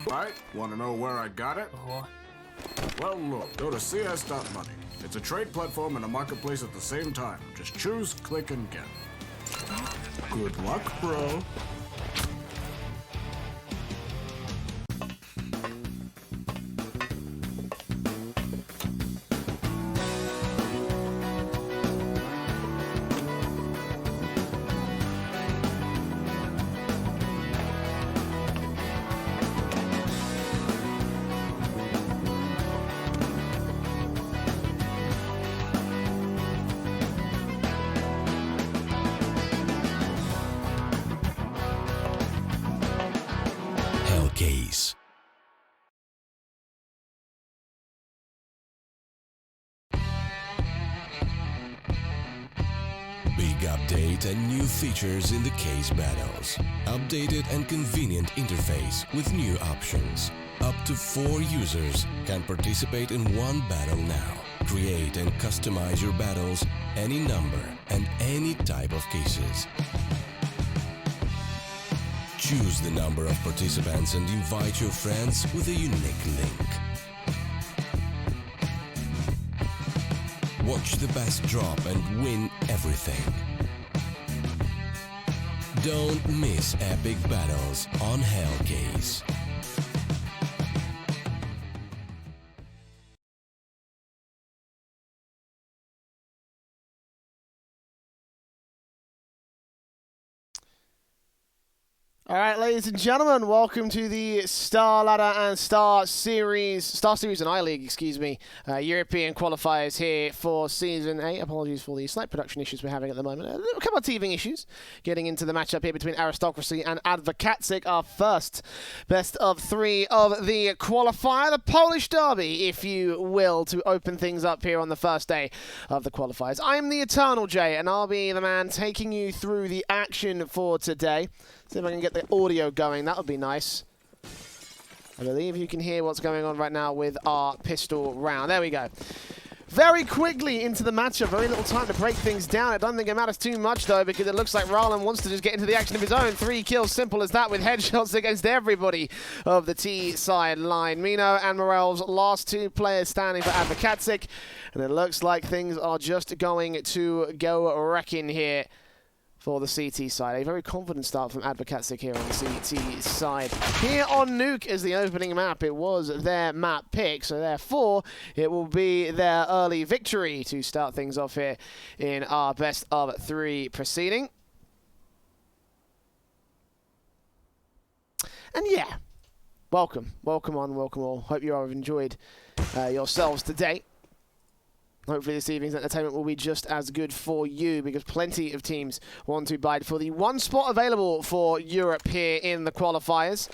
Right? Want to know where I got it? Well, look, go to cs.money. It's a trade platform and a marketplace at the same time. Just choose, click, and get. Good luck, bro. Case. Big update and new features in the case battles. Updated and convenient interface with new options. Up to 4 users can participate in one battle now. Create and customize your battles, any number and any type of cases. Choose the number of participants and invite your friends with a unique link. Watch the best drop and win everything. Don't miss epic battles on Hellcase. All right, ladies and gentlemen, welcome to the Star Ladder and StarSeries and I-League, European qualifiers here for Season 8. Apologies for the slight production issues we're having at the moment. A couple of teething issues getting into the matchup here between Aristocracy and adwokacik, our first best of 3 of the qualifier, the Polish derby, if you will, to open things up here on the first day of the qualifiers. I'm the Eternal J, and I'll be the man taking you through the action for today. See if I can get the audio going. That would be nice. I believe you can hear what's going on right now with our pistol round. There we go. Very quickly into the matchup. Very little time to break things down. I don't think it matters too much, though, because it looks like Rowland wants to just get into the action of his own. 3 kills, simple as that, with headshots against everybody of the T side line. Mino and Morel's last 2 players standing for adwokacik. And it looks like things are just going to go wrecking here for the CT side. A very confident start from adwokacik here on the CT side. Here on Nuke is the opening map. It was their map pick, so therefore it will be their early victory to start things off here in our best of 3 proceeding. And yeah, welcome on, welcome all. Hope you all have enjoyed yourselves today. Hopefully this evening's entertainment will be just as good for you, because plenty of teams want to bide for the 1 spot available for Europe here in the qualifiers.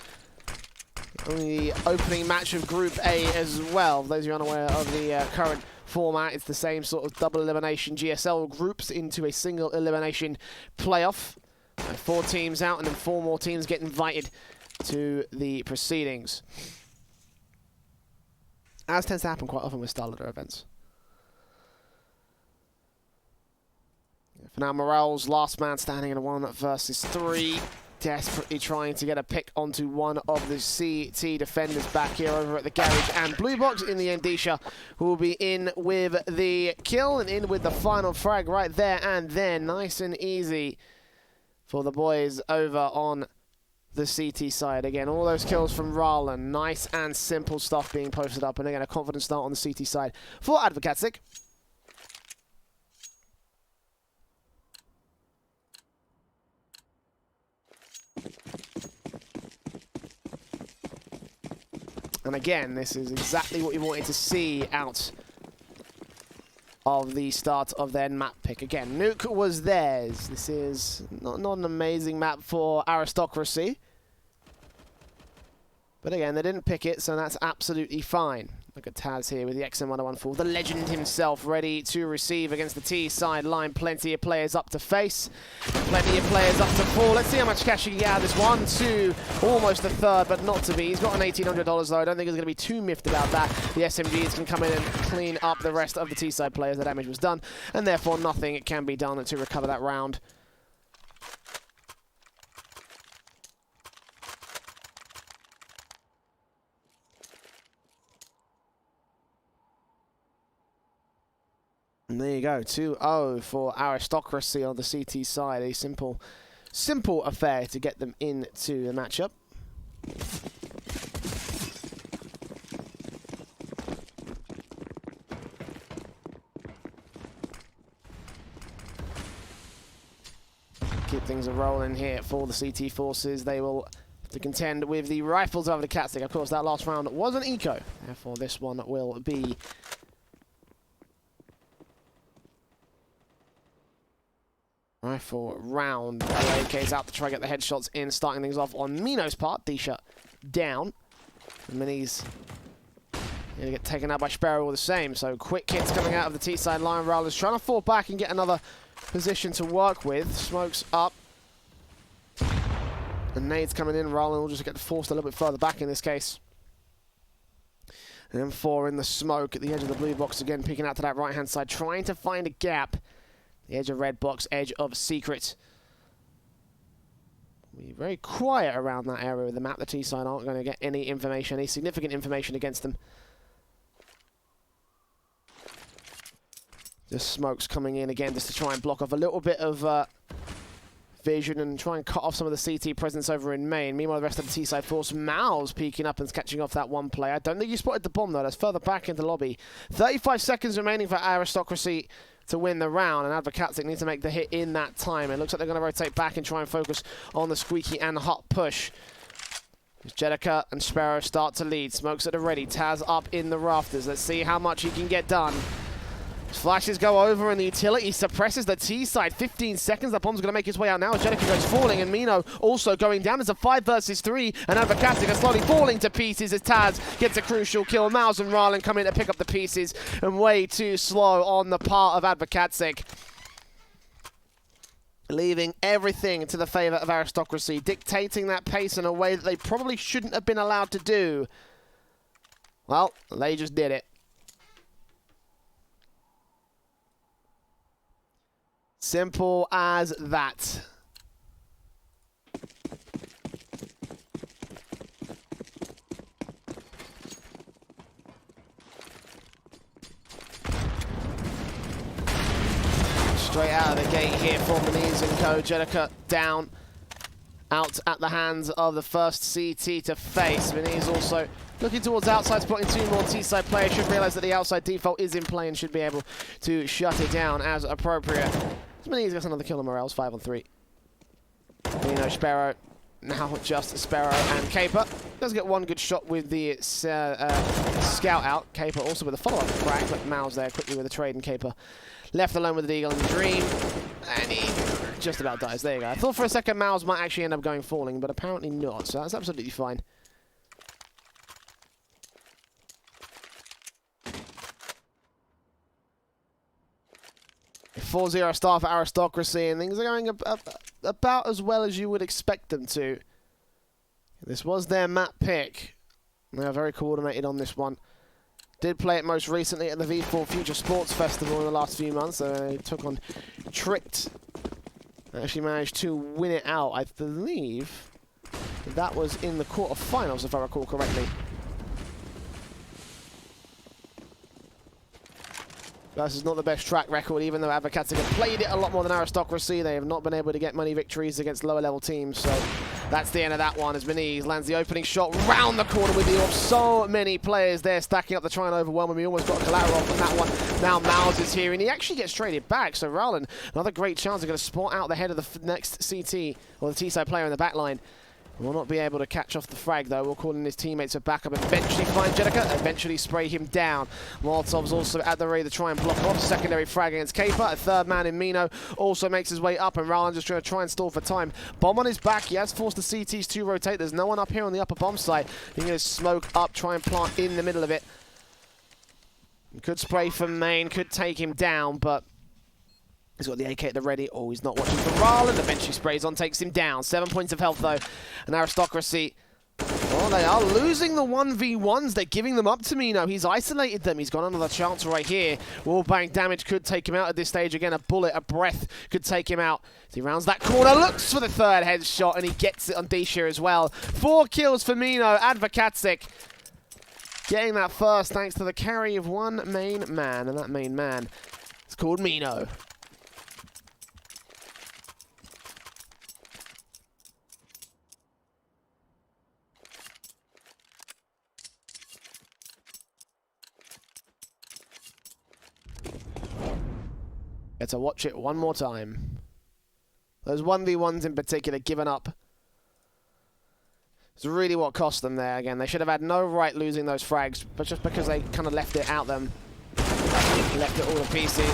Only the opening match of Group A as well. For those of you unaware of the current format, it's the same sort of double elimination GSL groups into a single elimination playoff. 4 teams out and then 4 more teams get invited to the proceedings. As tends to happen quite often with Star Ladder events. For now, Morel's last man standing in a 1 versus 3. Desperately trying to get a pick onto one of the CT defenders back here over at the garage. And Blue Box in the Endisha will be in with the kill and in with the final frag right there and then. Nice and easy for the boys over on the CT side. Again, all those kills from Rowland. Nice and simple stuff being posted up. And again, a confident start on the CT side for adwokacik. And again, this is exactly what you wanted to see out of the start of their map pick. Again, Nuke was theirs. This is not an amazing map for Aristocracy. But again, they didn't pick it, so that's absolutely fine. Look at Taz here with the XM1014. The legend himself ready to receive against the T side line. Plenty of players up to face. Plenty of players up to fall. Let's see how much cash he can get out of this. 1, 2, almost a third, but not to be. He's got an $1,800 though. I don't think he's going to be too miffed about that. The SMGs can come in and clean up the rest of the T side players. The damage was done, and therefore nothing can be done to recover that round. And there you go, 2-0 for Aristocracy on the CT side. A simple affair to get them into the matchup. Keep things rolling here for the CT forces. They will have to contend with the rifles of the adwokacik. Of course, that last round was an eco. Therefore, this one will be rifle round. AK's out to try to get the headshots in, starting things off on Mino's part. D-shot down. The minis going to get taken out by Sparrow all the same. So quick hits coming out of the T-side line. Rowler's trying to fall back and get another position to work with. Smokes up. And nades coming in. Rowland will just get forced a little bit further back in this case. And then 4 in the smoke at the edge of the blue box again, peeking out to that right-hand side, trying to find a gap. The edge of red box, edge of secret. Be very quiet around that area of the map. The T-side aren't going to get any information, any significant information against them. Just smokes coming in again just to try and block off a little bit of vision and try and cut off some of the CT presence over in main. Meanwhile, the rest of the T-side force, Mal's peeking up and catching off that one player. I don't think he spotted the bomb though. That's further back into the lobby. 35 seconds remaining for Aristocracy to win the round, and adwokacik needs to make the hit in that time. It looks like they're going to rotate back and try and focus on the squeaky and hot push. Jedika and Sparrow start to lead. Smokes at the ready. Taz up in the rafters. Let's see how much he can get done. Flashes go over and the utility suppresses the T-side. 15 seconds. That bomb's going to make his way out now. Jedika goes falling and Mino also going down. It's a 5 versus 3 and adwokacik are slowly falling to pieces as Taz gets a crucial kill. Mouse and Rylan come in to pick up the pieces and way too slow on the part of adwokacik. Leaving everything to the favour of Aristocracy, dictating that pace in a way that they probably shouldn't have been allowed to do. Well, they just did it. Simple as that. Straight out of the gate here for Maniz and Co. Jedika down. Out at the hands of the first CT to face. Maniz also looking towards outside, spotting 2 more T-side players. Should realise that the outside default is in play and should be able to shut it down as appropriate. Maniz gets another kill on Morales, 5 on 3. Mino, Sparrow, now just Sparrow and Caper. Does get one good shot with the scout out. Caper also with a follow-up frag, but Mal's there quickly with a trade and Caper left alone with the Eagle and the Dream. And he just about dies. There you go. I thought for a second Mal's might actually end up going falling, but apparently not, so that's absolutely fine. A 4-0 start for Aristocracy, and things are going about as well as you would expect them to. This was their map pick. They are very coordinated on this one. Did play it most recently at the V4 Future Sports Festival in the last few months. So they took on Tricked. They actually managed to win it out. I believe that was in the quarterfinals, if I recall correctly. This is not the best track record, even though adwokacik have played it a lot more than Aristocracy. They have not been able to get many victories against lower level teams, so that's the end of that one as Maniz lands the opening shot round the corner with the orb. So many players there stacking up to try and overwhelm him. He almost got a collateral off on that one. Now Mouse is here, and he actually gets traded back, so Rowland, another great chance. They're going to spot out the head of the next CT, or the T-side player in the back line. Will not be able to catch off the frag though. We'll call in his teammates for backup. Eventually find Jedika. Eventually spray him down. Molotov's also at the ready to try and block off. Secondary frag against Caper. A third man in Mino also makes his way up, and Rowland just trying to try and stall for time. Bomb on his back. He has forced the CTs to rotate. There's no one up here on the upper bomb site. He's going to smoke up, try and plant in the middle of it. Could spray from main, could take him down, but he's got the AK at the ready. Oh, he's not watching for Rowland. Eventually sprays on, takes him down. 7 points of health, though. And Aristocracy, well, they are losing the 1v1s. They're giving them up to Mino. He's isolated them. He's got another chance right here. Wallbang damage could take him out at this stage. Again, a bullet, a breath could take him out. As he rounds that corner, looks for the third headshot, and he gets it on Disha as well. 4 kills for Mino. adwokacik getting that first thanks to the carry of one main man, and that main man called Mino. Get to watch it one more time. Those 1v1s in particular, given up. It's really what cost them there. Again, they should have had no right losing those frags, but just because they kind of left it out them, left it all to pieces.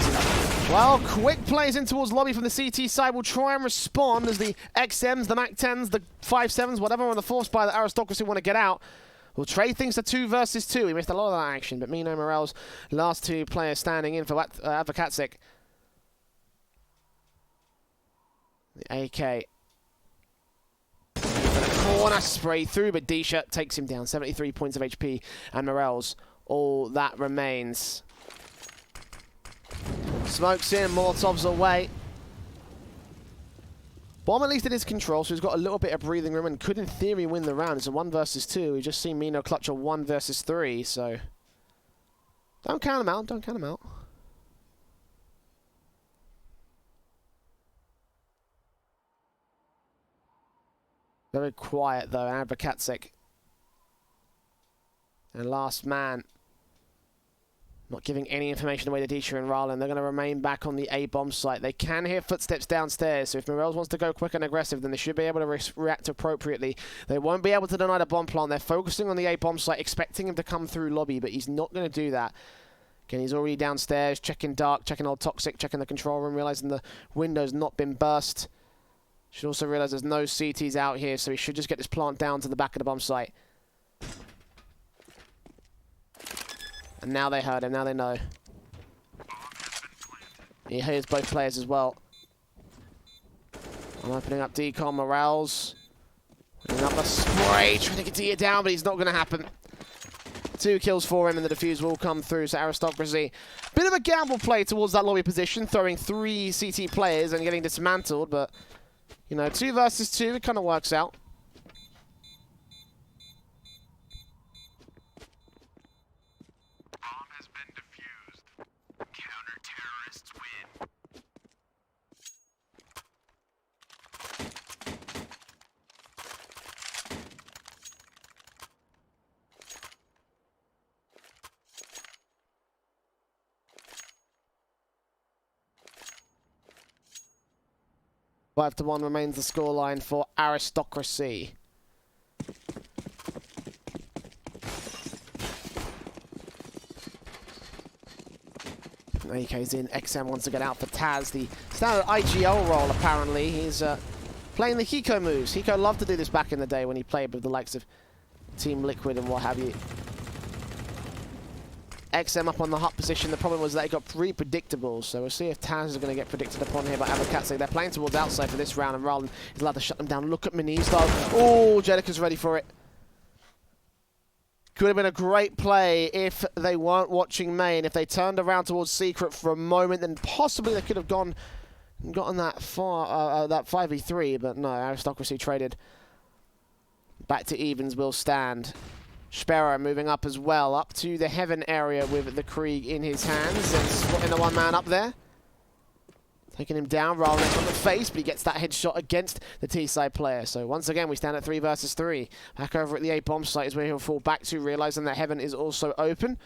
Well, quick plays in towards lobby from the CT side will try and respond as the XMs, the MAC 10s, the 5.7s, whatever on the force by the Aristocracy want to get out. We'll trade things to 2 versus 2. We missed a lot of that action, but Mino Morel's last 2 players standing in for adwokacik. The AK. Corner spray through, but Disha takes him down. 73 points of HP, and Morel's all that remains. Smokes in, Molotov's away. Bomb at least in his control, so he's got a little bit of breathing room and could in theory win the round. It's a 1 versus 2. We've just seen Mino clutch a 1 versus 3, so don't count him out, don't count him out. Very quiet though, adwokacik. And last man. Not giving any information away to Disha and Ralin. They're going to remain back on the A-bomb site. They can hear footsteps downstairs, so if Morels wants to go quick and aggressive, then they should be able to react appropriately. They won't be able to deny the bomb plant. They're focusing on the A-bomb site, expecting him to come through lobby, but he's not going to do that. Again, he's already downstairs, checking dark, checking old toxic, checking the control room, realizing the window's not been burst. Should also realize there's no CTs out here, so he should just get this plant down to the back of the bomb site. And now they heard him, now they know. He hears both players as well. I'm opening up decon, Morels. Another spray, trying to get to you down, but he's not going to happen. 2 kills for him, and the defuse will come through, so Aristocracy. Bit of a gamble play towards that lobby position, throwing 3 CT players and getting dismantled, but, you know, 2 versus 2, it kind of works out. Five to 1 remains the scoreline for Aristocracy. AK's in. XM wants to get out for Taz. The standard IGL role, apparently. He's playing the Hiko moves. Hiko loved to do this back in the day when he played with the likes of Team Liquid and what have you. XM up on the hut position. The problem was that he got pretty predictable, so we'll see if Taz is going to get predicted upon here by adwokacik. They're playing towards outside for this round, and Ralin is allowed to shut them down. Look at Miniz though. Oh, Jellica's ready for it. Could have been a great play if they weren't watching main. If they turned around towards Secret for a moment, then possibly they could have gotten that far, that 5v3, but no, Aristocracy traded. Back to evens will stand. Sparrow moving up as well, up to the heaven area with the Krieg in his hands, and spotting the 1 man up there. Taking him down, rolling on the face, but he gets that headshot against the T-side player. So once again, we stand at 3 versus 3. Back over at the A-bomb site is where he'll fall back to, realizing that heaven is also open.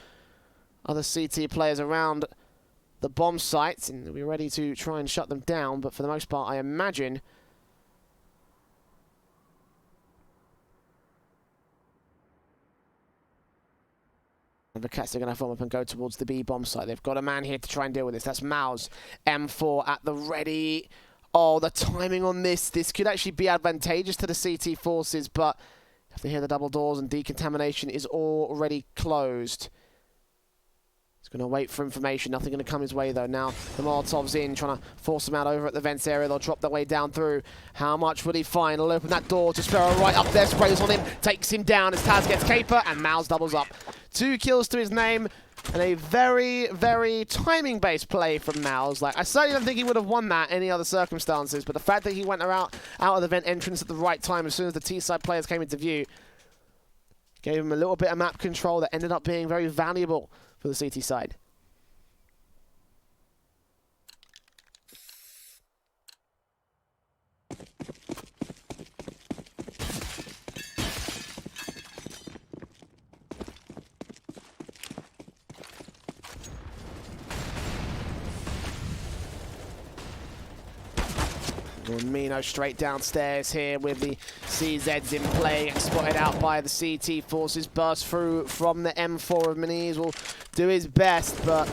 Other CT players around the bomb sites, and we're ready to try and shut them down, but for the most part, I imagine the cats are going to form up and go towards the B-bomb site. They've got a man here to try and deal with this. That's Maus. M4 at the ready. Oh, the timing on this. This could actually be advantageous to the CT forces, but you have to hear the double doors, and decontamination is already closed. He's going to wait for information. Nothing going to come his way, though. Now the Molotov's in, trying to force him out over at the vents area. They'll drop their way down through. How much will he find? He'll open that door to Sparrow right up there. Sprays on him. Takes him down as Taz gets caper, and Maus doubles up. 2 kills to his name, and a very, very timing-based play from Maus. Like, I certainly don't think he would have won that in any other circumstances, but the fact that he went out of the vent entrance at the right time as soon as the T-side players came into view gave him a little bit of map control that ended up being very valuable for the CT side. and Mino straight downstairs here with the CZs in play, and spotted out by the CT forces. Burst through from the M4 of Moniz, will do his best, but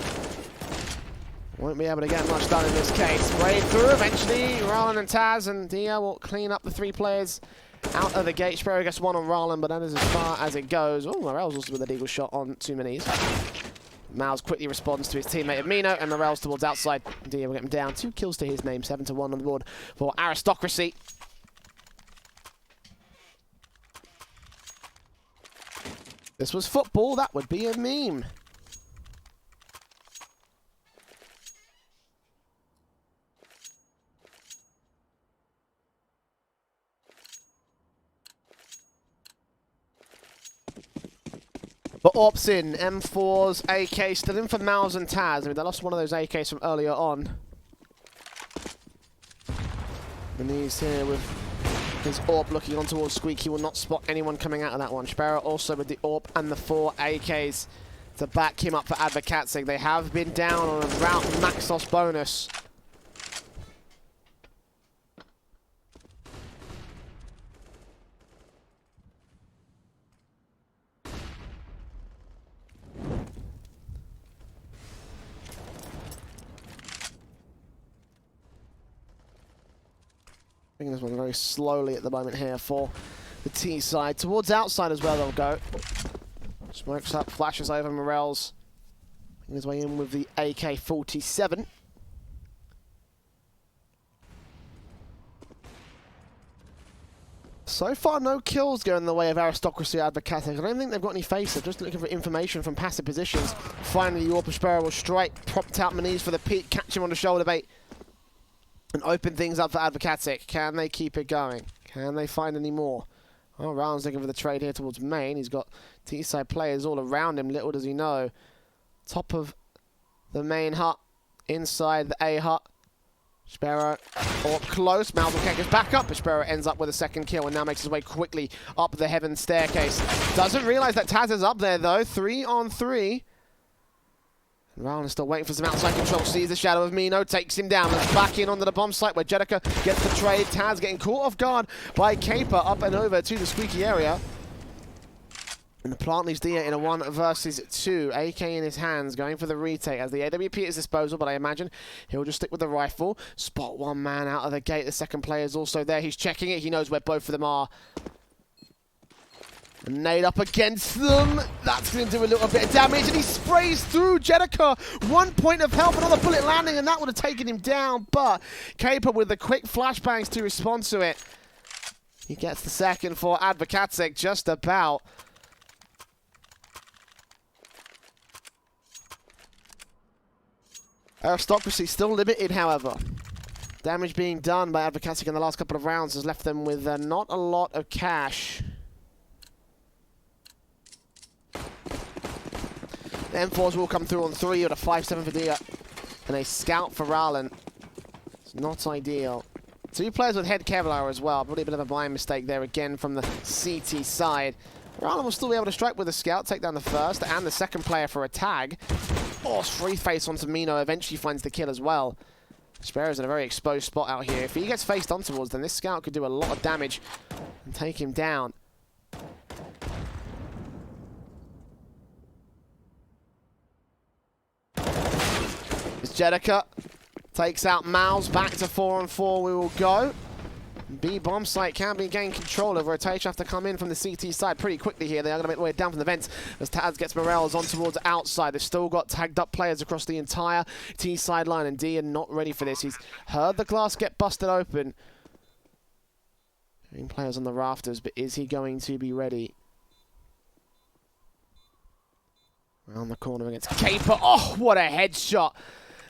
won't be able to get much done in this case. Sprayed through eventually. Rallen and Taz and Dia will clean up the 3 players out of the gate. Sparrow gets one on Rallen, but that is as far as it goes. Oh, Morel's also with a legal shot on 2 Moniz. Miles quickly responds to his teammate Mino, and Morel's towards outside. Dia will get him down. 2 kills to his name, 7-1 on the board for Aristocracy. This was football, that would be a meme. But Orp's in, M4's AK still in for Miles and Taz. I mean, they lost one of those AKs from earlier on. And he's here with his Orp looking on towards Squeak. He will not spot anyone coming out of that one. Sparrow also with the Orp and the 4 AKs to back him up for adwokacik. They have been down on a route Maxos bonus. This one very slowly at the moment here for the T side. Towards outside as well they'll go. Smokes up, flashes over Morel's. Making his way in with the AK-47. So far no kills going the way of Aristocracy adwokacik. I don't think they've got any face. They're just looking for information from passive positions. Finally the Orp Sparrow will strike, propped out Moniz for the peak, catch him on the shoulder bait, and open things up for adwokacik. Can they keep it going? Can they find any more? Oh, Round's looking for the trade here towards main. He's got T-side players all around him. Little does he know. Top of the main hut. Inside the A hut. Sparrow up close. Malzahn goes back up, but Sparrow ends up with a 2nd kill and now makes his way quickly up the heaven staircase. Doesn't realize that Taz is up there though. 3 on 3. Rallen is still waiting for some outside control. Sees the shadow of Mino, takes him down. Let's back in onto the bomb site where Jedika gets the trade. Taz getting caught off guard by Caper up and over to the squeaky area. And the plant leaves Dia in a 1 versus 2. AK in his hands, going for the retake as the AWP at his disposal, but I imagine he'll just stick with the rifle. Spot 1 man out of the gate. The 2nd player is also there. He's checking it. He knows where both of them are. Nade up against them. That's going to do a little bit of damage, and he sprays through Jedika. 1 point of health, another bullet landing, and that would have taken him down. But Caper with the quick flashbangs to respond to it. He gets the 2nd for adwokacik, just about. Aristocracy still limited, however. Damage being done by adwokacik in the last couple of rounds has left them with not a lot of cash. The M4s will come through on 3 with a 5-7 for Dia and a scout for Rallen. It's not ideal. 2 players with head Kevlar as well. Probably a bit of a blind mistake there again from the CT side. Rallen will still be able to strike with a scout, take down the 1st and the 2nd player for a tag. Oh, free face onto Mino, eventually finds the kill as well. Sparrow's in a very exposed spot out here. If he gets faced on towards, then this scout could do a lot of damage and take him down. Jedika takes out Miles, back to 4 on 4 we will go. B bomb site can be gained control of. Rotation have to come in from the CT side pretty quickly here. They are going to make their way down from the vents as Taz gets Morels on towards outside. They've still got tagged up players across the entire T side line, and Dia not ready for this. He's heard the glass get busted open. Hearing players on the rafters, but is he going to be ready? Around the corner against Caper. Oh, what a headshot!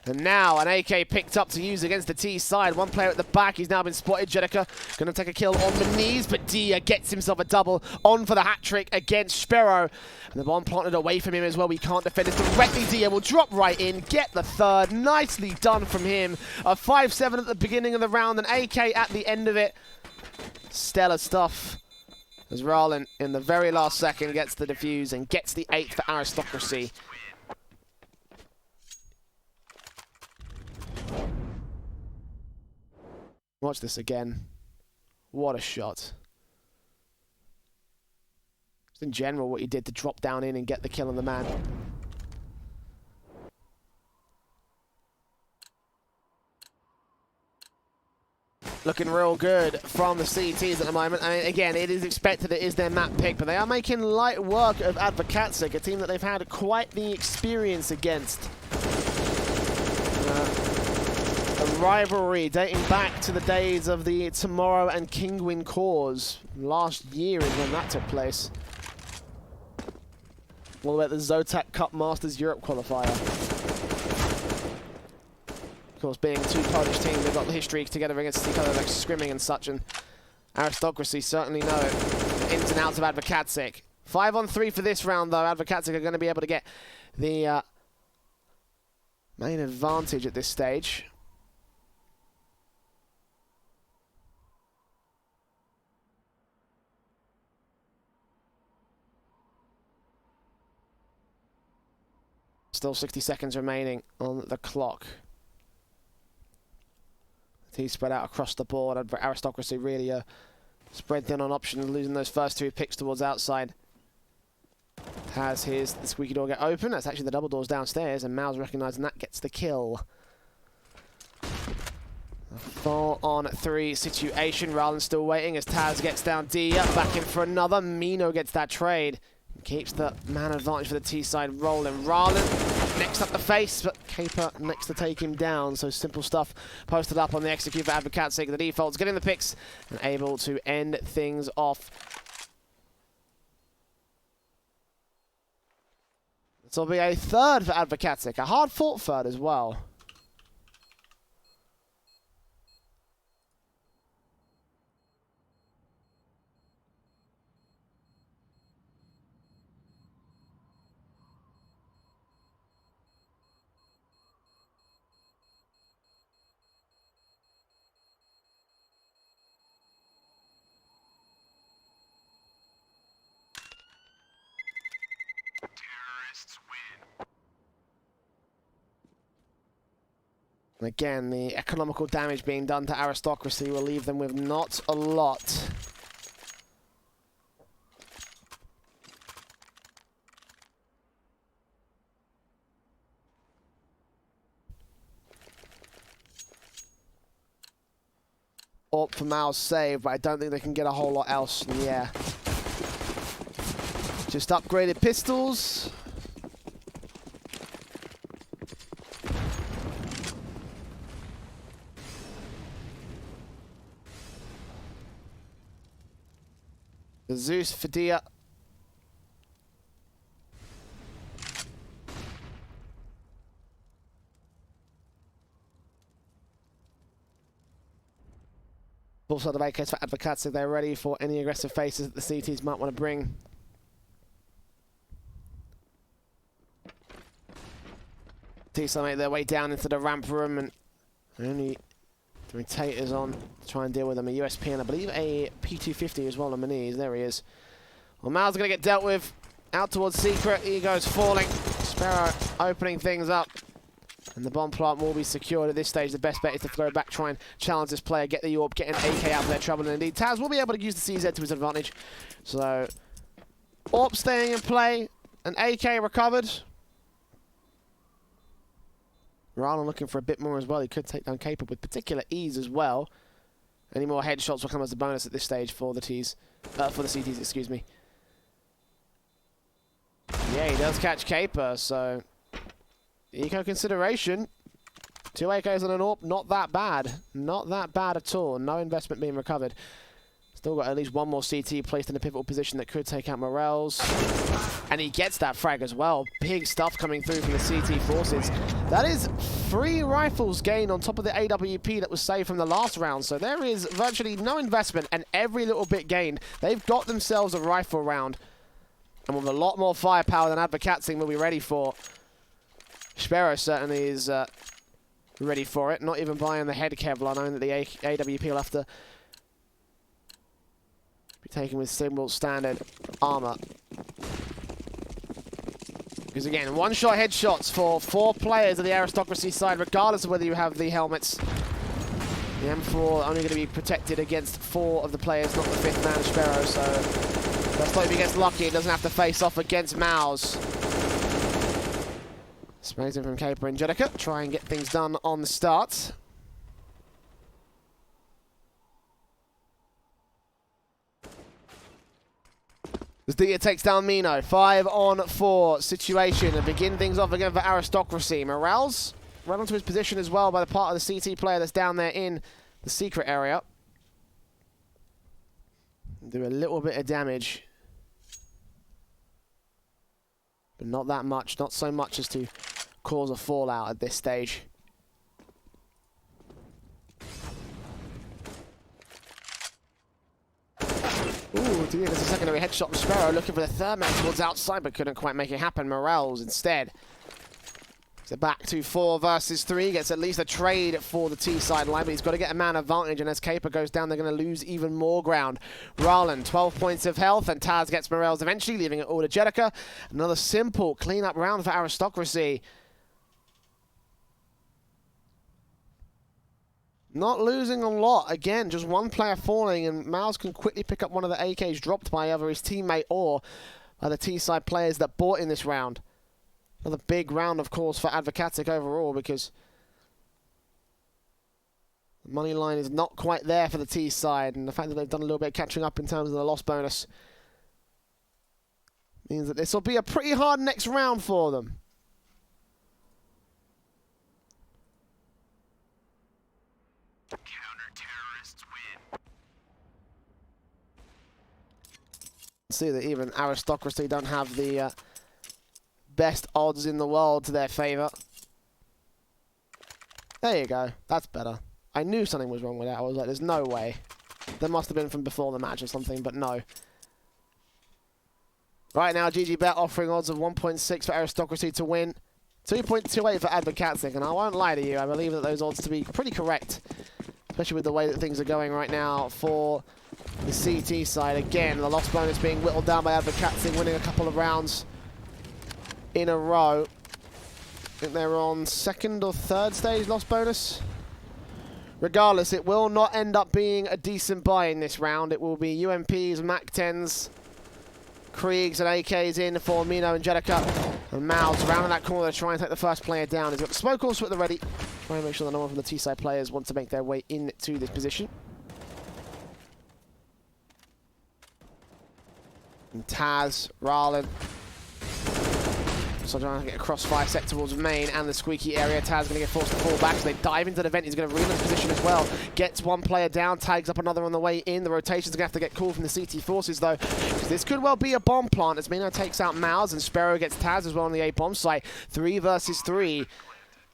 And now an AK picked up to use against the T side. 1 player at the back. He's now been spotted. Jedika going to take a kill on the knees, but Dia gets himself a double on for the hat-trick against Sparrow. And the bomb planted away from him as well. We can't defend this directly. Dia will drop right in, get the 3rd. Nicely done from him. A 5-7 at the beginning of the round, an AK at the end of it. Stellar stuff. As Rallen, in the very last second, gets the defuse and gets the 8th for Aristocracy. Watch this again. What a shot. Just in general, what he did to drop down in and get the kill on the man. Looking real good from the CTs at the moment. I mean, again, it is expected it is their map pick, but they are making light work of adwokacik, a team that they've had quite the experience against. A rivalry dating back to the days of the Tomorrow and Kingwin cores. Last year is when that took place. All the way at the Zotac Cup Masters Europe qualifier. Of course, being two Polish teams, they've got the history together against each other, like scrimming and such, and Aristocracy certainly know the ins and outs of adwokacik. 5-on-3 for this round, though. adwokacik are going to be able to get the main advantage at this stage. Still 60 seconds remaining on the clock. He's spread out across the board. Aristocracy really spread thin on options, losing those first two picks towards outside. Has the squeaky door get open. That's actually the double doors downstairs, and Mao's recognizing that, gets the kill. A 4-on-3 situation. Ryland's still waiting as Taz gets down D up, back in for another. Mino gets that trade. Keeps the man advantage for the T side rolling. Ryland next up the face, but Caper next to take him down. So simple stuff posted up on the execute for adwokacik. The defaults getting the picks and able to end things off. This will be a third for adwokacik, a hard-fought third as well. And again, the economical damage being done to Aristocracy will leave them with not a lot. Up for Mao's save, but I don't think they can get a whole lot else in the air. Just upgraded pistols. The Zeus Fidea. Full side of AKs for adwokacik. They're ready for any aggressive faces that the CTs might want to bring. T-Side make their way down into the ramp room, and only the rotators on to try and deal with them. A USP and I believe a P250 as well on Maniz. There he is. Well, Mal's going to get dealt with. Out towards Secret. Ego's falling. Sparrow opening things up. And the bomb plant will be secured at this stage. The best bet is to throw back, try and challenge this player, get the AWP, get an AK out of their trouble. And indeed, Taz will be able to use the CZ to his advantage. So, AWP staying in play. An AK recovered. Rana looking for a bit more as well. He could take down Caper with particular ease as well. Any more headshots will come as a bonus at this stage for the CTs, excuse me. Yeah, he does catch Caper, so eco consideration. 2 AKs on an AWP, not that bad. Not that bad at all. No investment being recovered. Still got at least one more CT placed in a pivotal position that could take out Morels. And he gets that frag as well. Big stuff coming through from the CT forces. That is 3 rifles gained on top of the AWP that was saved from the last round. So there is virtually no investment and every little bit gained. They've got themselves a rifle round. And with a lot more firepower than adwokacik will be ready for. Sparrow certainly is ready for it. Not even buying the head Kevlar, knowing that the AWP will have to be taken with single standard armor. Because again, one-shot headshots for 4 players of the Aristocracy side, regardless of whether you have the helmets. The M4 only going to be protected against 4 of the players, not the 5th man, Sparrow, so let's hope he gets lucky. He doesn't have to face off against Mouse. Sprays in from Caper and Judica. Try and get things done on the start. As Dia takes down Mino. 5-on-4 situation. And begin things off again for Aristocracy. Morales run onto his position as well by the part of the CT player that's down there in the secret area. Do a little bit of damage. But not that much. Not so much as to cause a fallout at this stage. Ooh, Dia gets a secondary headshot from Sparrow, looking for the third man towards outside, but couldn't quite make it happen. Morales instead. So back to 4 versus 3. Gets at least a trade for the T side line, but he's got to get a man advantage, and as Caper goes down, they're going to lose even more ground. Rowland, 12 points of health, and Taz gets Morales eventually, leaving it all to Jedica. Another simple clean-up round for Aristocracy. Not losing a lot. Again, just one player falling, and Mouse can quickly pick up one of the AKs dropped by either his teammate or by the T-side players that bought in this round. Another big round, of course, for adwokacik overall, because the money line is not quite there for the T-side, and the fact that they've done a little bit of catching up in terms of the loss bonus means that this will be a pretty hard next round for them. Counter-terrorists win. See that even Aristocracy don't have the best odds in the world to their favour. There you go. That's better. I knew something was wrong with that. I was like, there's no way. There must have been from before the match or something, but no. Right now, GGBet offering odds of 1.6 for Aristocracy to win. 2.28 for adwokacik, and I won't lie to you, I believe that those odds to be pretty correct, especially with the way that things are going right now for the CT side. Again, the loss bonus being whittled down by adwokacik, winning a couple of rounds in a row. I think they're on 2nd or 3rd stage loss bonus. Regardless, it will not end up being a decent buy in this round. It will be UMPs, MAC-10s, Kriegs and AKs in for Mino and Jedica. And Mouse around in that corner to try and take the first player down. He's got the smoke also at the ready. Try and make sure that no one from the T-side players want to make their way into this position. And Taz, Rowland. So trying to get a crossfire set towards main and the squeaky area. Taz going to get forced to fall back, so they dive into the vent. He's going to reload position as well. Gets one player down, tags up another on the way in. The rotation's going to have to get called from the CT forces though. This could well be a bomb plant as Mino takes out Mouse and Sparrow gets Taz as well on the A bomb site. 3 versus 3.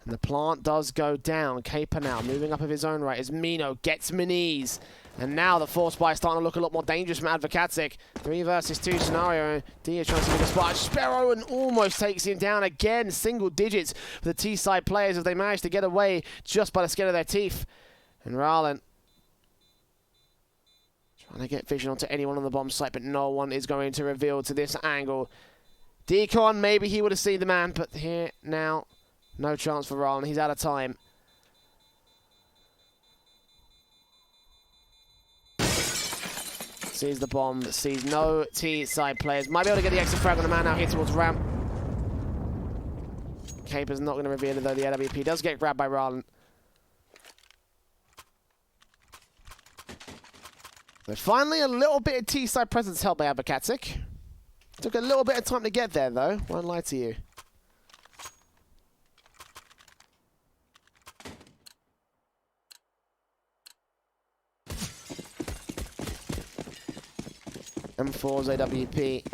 And the plant does go down. Caper now moving up of his own right as Mino gets Miniz. And now the force buy is starting to look a lot more dangerous from adwokacik. 3 versus 2 scenario. Dia tries to make a splash. Sparrow and almost takes him down again. Single digits for the T-side players as they manage to get away just by the skin of their teeth. And Rowland trying to get vision onto anyone on the bomb site, but no one is going to reveal to this angle. Decon, maybe he would have seen the man, but here now, no chance for Rowland. He's out of time. Sees the bomb, sees no T-side players. Might be able to get the extra frag on the man now here towards ramp. Caper's not going to reveal it though. The AWP does get grabbed by Rowland. So finally a little bit of T-side presence held by adwokacik. Took a little bit of time to get there though, won't lie to you. M4's AWP.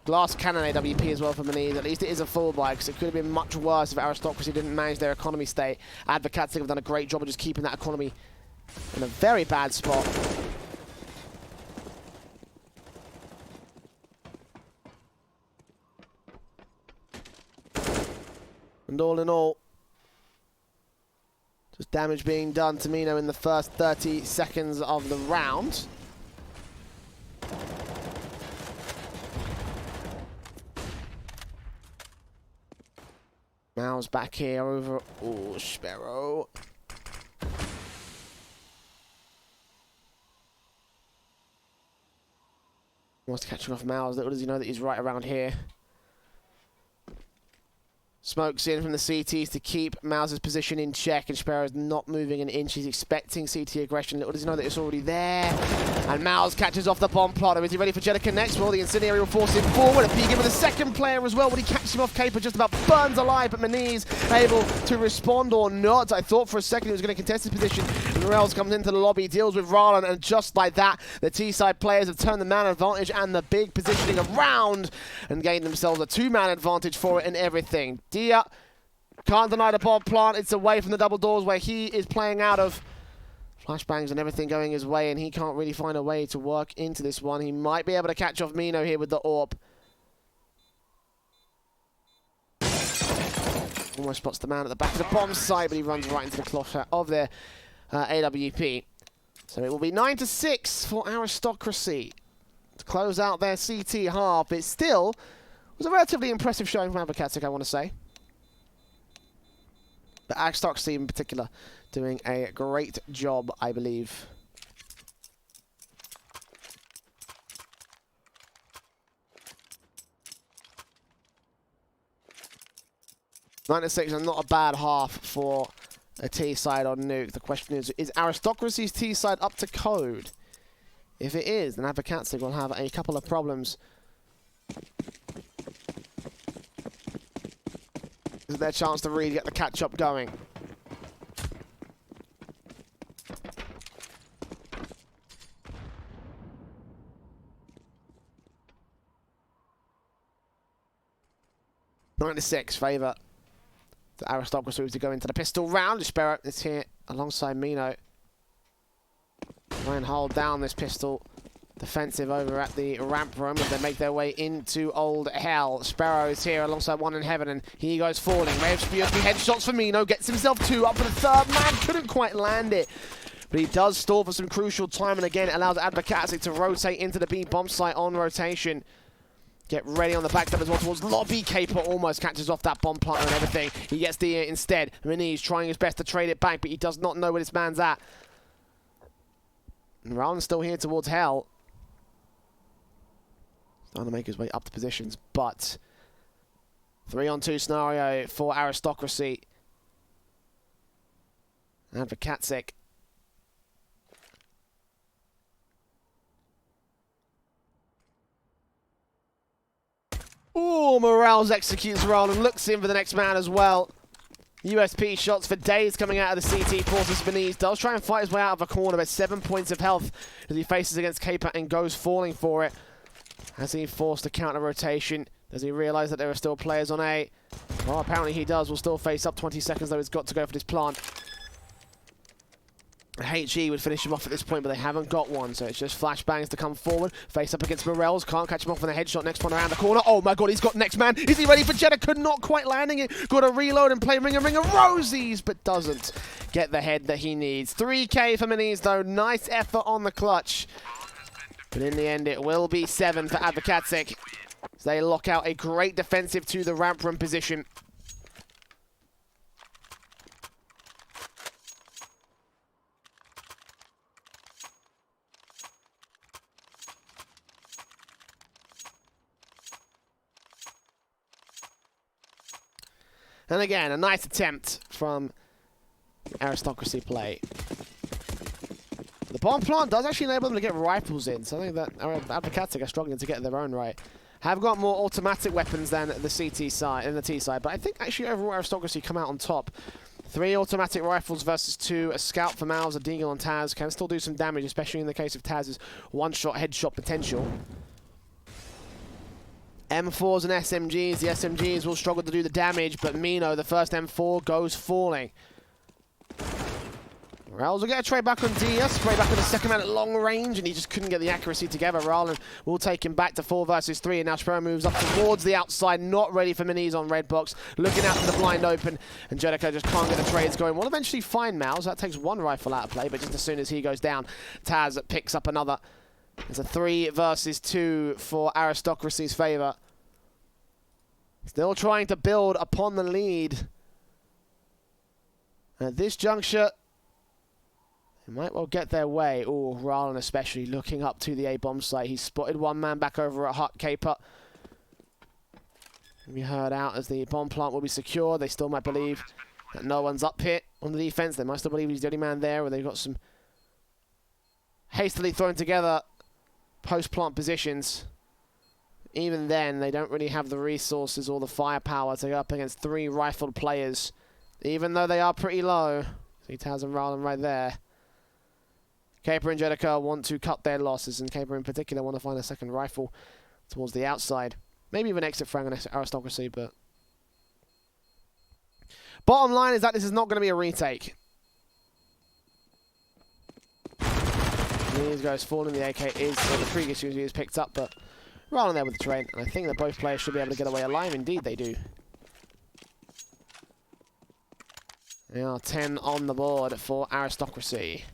Glass cannon AWP as well for Miniz. At least it is a full buy, because it could have been much worse if Aristocracy didn't manage their economy state. adwokacik have done a great job of just keeping that economy in a very bad spot. And all in all, just damage being done to Mino in the first 30 seconds of the round. Mao's back here over. Oh, Sparrow. Wants to catch off Mao's. Little does he know that he's right around here. Smokes in from the CTs to keep Mouse's position in check, and Sparrow's not moving an inch. He's expecting CT aggression. Little does he know that it's already there. And Mouse catches off the bomb plotter. Is he ready for Jedika next? Well, the incendiary will force him forward. A begin with a second player as well. When he catches him off, Caper just about burns alive, but Maniz able to respond or not. I thought for a second he was going to contest his position. Morels comes into the lobby, deals with Ralan, and just like that, the T-side players have turned the man advantage and the big positioning around and gained themselves a two-man advantage for it and everything. Dia can't deny the bomb plant. It's away from the double doors where he is playing out of. Flashbangs and everything going his way, and he can't really find a way to work into this one. He might be able to catch off Mino here with the AWP. Almost spots the man at the back of the bomb site, but he runs right into the cloth of their AWP. So it will be 9-6 for Aristocracy to close out their CT half. It still was a relatively impressive showing from adwokacik, I want to say. But Aristocracy in particular doing a great job, I believe. (9-6) is not a bad half for a T-side on Nuke. The question is Aristocracy's T-side up to code? If it is, then adwokacik will have a couple of problems. This is their chance to really get the catch-up going. (9-6) favour the Aristocracy to go into the pistol round. Sparrow is here alongside Mino. Try and hold down this pistol defensive over at the ramp room as they make their way into Old Hell. Sparrow is here alongside One in Heaven, and he goes falling. Ray of Spewky headshots for Mino, gets himself two up for the third man, couldn't quite land it. But he does stall for some crucial time, and again it allows adwokacik to rotate into the B bomb site on rotation. Get ready on the back step as well towards lobby. Caper almost catches off that bomb planter and everything. He gets the instead. Maniz trying his best to trade it back, but he does not know where this man's at. And Ralan's still here towards Hell. Starting to make his way up to positions, but 3-on-2 scenario for Aristocracy. adwokacik. Oh, Morales executes Ralan, looks in for the next man as well. USP shots for days coming out of the CT. Forces Maniz, does try and fight his way out of a corner, but 7 points of health as he faces against Caper and goes falling for it. Has he forced a counter rotation? Does he realise that there are still players on A? Well, apparently he does. Will still face up 20 seconds, though. He's got to go for this plant. HE would finish him off at this point, but they haven't got one, so it's just flashbangs to come forward. Face up against Morels, can't catch him off with a headshot. Next one around the corner. Oh my god, he's got next man. Is he ready for Jedika? Not quite landing it. Got to reload and play Ringer Rosies, but doesn't get the head that he needs. 3K for Maniz, though. Nice effort on the clutch. But in the end, it will be 7 for adwokacik. As they lock out a great defensive to the ramp room position. And again, a nice attempt from Aristocracy play. The bomb plant does actually enable them to get rifles in, so I think that adwokacik are struggling to get their own right. Have got more automatic weapons than the CT side and the T side, but I think actually overall Aristocracy come out on top. 3 automatic rifles versus 2. A scout for Mouse, a deagle on Taz. Can still do some damage, especially in the case of Taz's one-shot headshot potential. M4s and SMGs. The SMGs will struggle to do the damage, but Mino, the first M4, goes falling. Morels will get a trade back on Dia, spray back on the second man at long range, and he just couldn't get the accuracy together. Ralan will take him back to 4 versus 3, and now Sparrow moves up towards the outside, not ready for Maniz on red box, looking out to the blind open, and Jedika just can't get the trades going. Will eventually find Mouse. That takes 1 rifle out of play, but just as soon as he goes down, Taz picks up another. It's a 3 versus 2 for Aristocracy's favour. Still trying to build upon the lead. At this juncture, they might well get their way. Oh, Rallen especially looking up to the A-bomb site. He's spotted one man back over at Hut Caper. We heard out as the bomb plant will be secure. They still might believe that no one's up here on the defense. They might still believe he's the only man there, or they've got some hastily thrown together post-plant positions. Even then, they don't really have the resources or the firepower to go up against 3 rifled players, even though they are pretty low. See Taz and Rallen right there. Caper and Jedica want to cut their losses, and Caper in particular want to find a second rifle towards the outside. Maybe even exit frag on Aristocracy, but bottom line is that this is not going to be a retake. These guys falling. The AK is, or the previous user is picked up, but Rallen there with the trade, and I think that both players should be able to get away alive. Indeed, they do. They are 10 on the board for Aristocracy.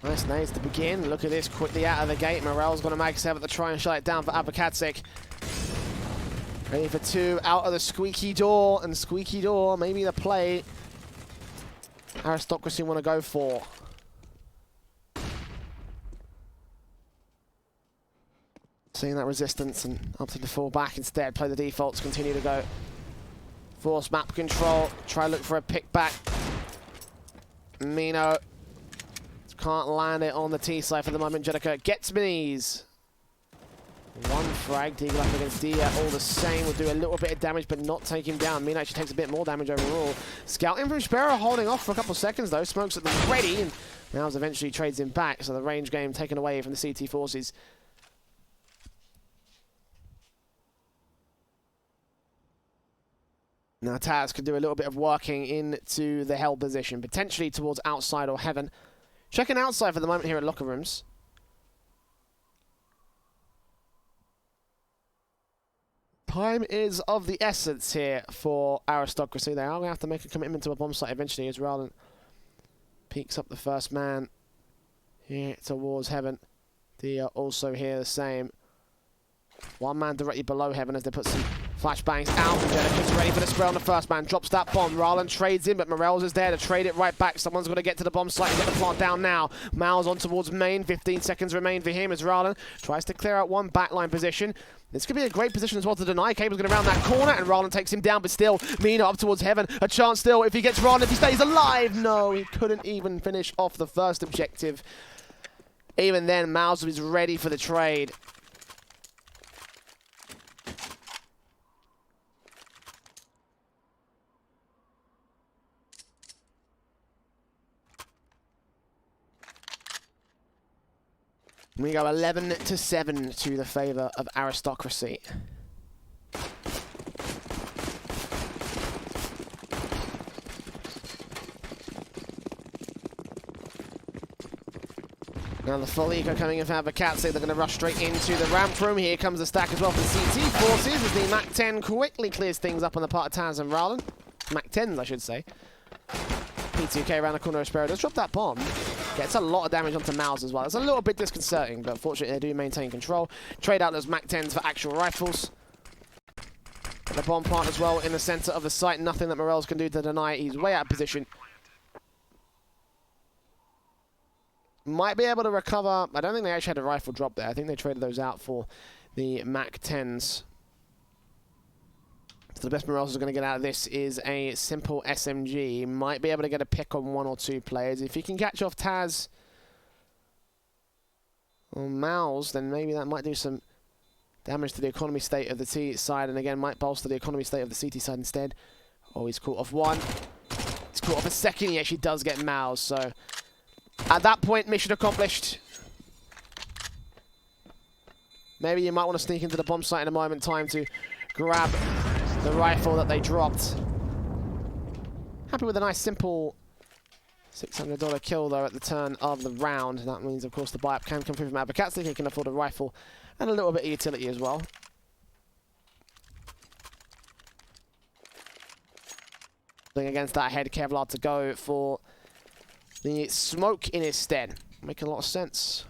Nice nades to begin. Look at this, quickly out of the gate. Morel's going to make himself to try and shut it down for adwokacik. Ready for 2 out of the squeaky door, and squeaky door, maybe the play Aristocracy want to go for. Seeing that resistance and up to the fall back instead. Play the defaults, continue to go. Force map control, try look for a pick back. Mino can't land it on the T side for the moment. Jedica gets minis. 1 frag, Deagle up against Dia, all the same, will do a little bit of damage but not take him down. Mina actually takes a bit more damage overall. Scouting from Sparrow holding off for a couple of seconds though, smokes at the ready, and now eventually trades him back, so the range game taken away from the CT forces. Now Taz could do a little bit of working into the hell position, potentially towards outside or heaven. Checking outside for the moment here at locker rooms. Time is of the essence here for Aristocracy. They are going to have to make a commitment to a bomb site eventually as Rallen peeks up the first man here towards heaven. They are also here the same. 1 man directly below heaven as they put some flashbangs out. Jedica's ready for the spray on the first man. Drops that bomb. Rallen trades in, but Morels is there to trade it right back. Someone's going to get to the bomb site and get the plant down now. Mal's on towards main. 15 seconds remain for him as Rallen tries to clear out 1 backline position. This could be a great position as well to deny. Cable's going to round that corner, and Rallen takes him down, but still, Mina up towards heaven. A chance still if he gets Rallen, if he stays alive. No, he couldn't even finish off the first objective. Even then, Miles was ready for the trade. We go 11-7 to the favour of Aristocracy. Now the full eco coming in for adwokacik. They're going to rush straight into the ramp room. Here comes the stack as well for the CT forces as the MAC-10 quickly clears things up on the part of Taz and Rallen. MAC-10s, I should say. P2K around the corner of Sparrow. Does drop that bomb. Gets a lot of damage onto Mouse as well. It's a little bit disconcerting, but fortunately they do maintain control. Trade out those MAC-10s for actual rifles. The bomb plant as well in the center of the site. Nothing that Morels can do to deny it. He's way out of position. Might be able to recover. I don't think they actually had a rifle drop there. I think they traded those out for the MAC-10s. So the best Morels are going to get out of this is a simple SMG. Might be able to get a pick on 1 or 2 players. If he can catch off Taz or Mouse, then maybe that might do some damage to the economy state of the T side, and again might bolster the economy state of the CT side instead. Oh, he's caught off 1. He's caught off a 2nd. He actually does get Mouse, so at that point, mission accomplished. Maybe you might want to sneak into the bomb site in a moment in time to grab the rifle that they dropped. Happy with a nice simple $600 kill though at the turn of the round. That means, of course, the buy-up can come through from adwokacik. He can afford a rifle and a little bit of utility as well. Against that head, Kevlar to go for the smoke in his stead. Making a lot of sense.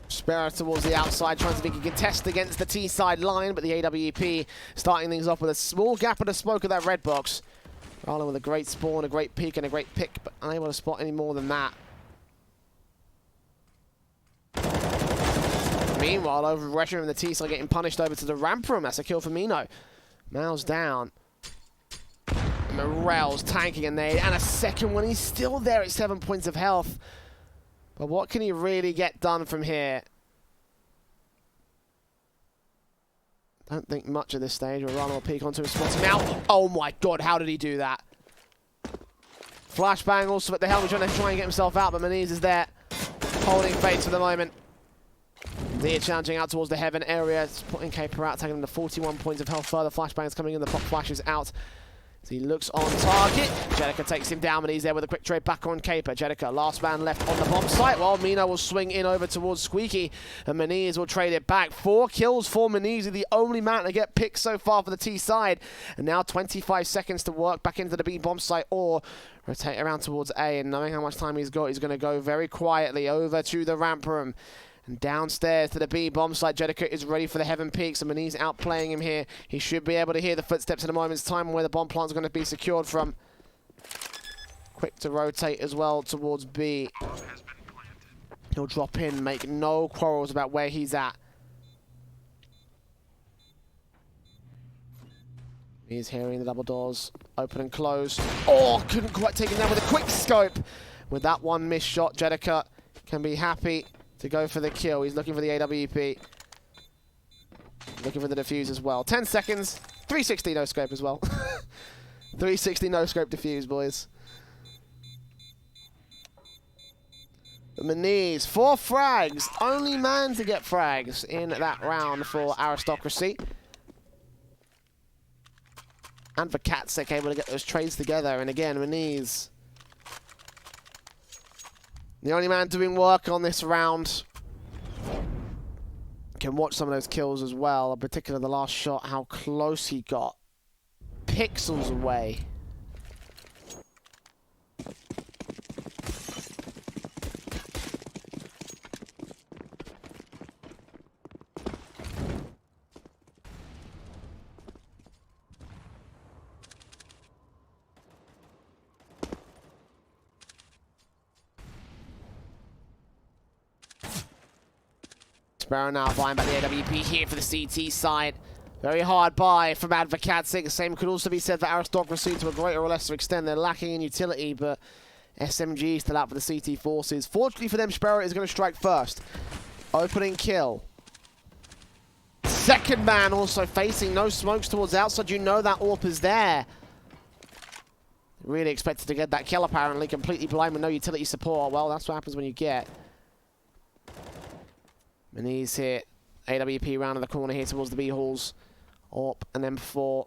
Sparrow towards the outside, trying to think he can contest against the T-side line, but the AWP starting things off with a small gap of the smoke of that red box. Rolling with a great spawn, a great peek, and a great pick, but unable to spot any more than that. Meanwhile, over Resher and the T-side getting punished over to the ramp room. That's a kill for Mino. Mal's down. Morel's tanking a nade, and a second one. He's still there at 7 points of health. But what can he really get done from here? Don't think much at this stage. Rana will peek onto his spot. Now, oh my god, how did he do that? Flashbang also at the helmet, trying to try and get himself out, but Maniz is there, holding face for the moment. They're challenging out towards the heaven area, putting Caper out, taking him to 41 points of health further. Flashbang's coming in, the pop flashes out. So he looks on target. Jedika takes him down, and he's there with a quick trade back on Caper. Jedika, last man left on the bomb site. Well, Mino will swing in over towards Squeaky, and Maniz will trade it back. 4 kills for Maniz, the only man to get picked so far for the T side. And now 25 seconds to work back into the B bomb site or rotate around towards A. And knowing how much time he's got, he's going to go very quietly over to the ramp room. And downstairs to the B bomb site, Jedika is ready for the heaven peaks, and Maniz outplaying him here. He should be able to hear the footsteps in a moment's time where the bomb plant's going to be secured from. Quick to rotate as well towards B. He'll drop in, make no quarrels about where he's at. He's hearing the double doors open and close. Oh, couldn't quite take him down with a quick scope. With that one missed shot, Jedika can be happy to go for the kill. He's looking for the AWP. Looking for the defuse as well. 10 seconds. 360 no scope as well. 360 no scope defuse, boys. But Maniz, 4 frags. Only man to get frags in that round for Aristocracy. And for adwokacik able to get those trades together. And again, Maniz, the only man doing work on this round. Can watch some of those kills as well, in particular the last shot, how close he got. Pixels away. Sparrow now buying back the AWP here for the CT side. Very hard buy from adwokacik. The same could also be said for Aristocracy to a greater or lesser extent. They're lacking in utility, but SMG still out for the CT forces. Fortunately for them, Sparrow is going to strike first. Opening kill. Second man also facing no smokes towards outside. You know that AWP is there. Really expected to get that kill apparently. Completely blind with no utility support. Well, that's what happens when you get. Maniz here. AWP round in the corner here towards the B halls. Up and then M4.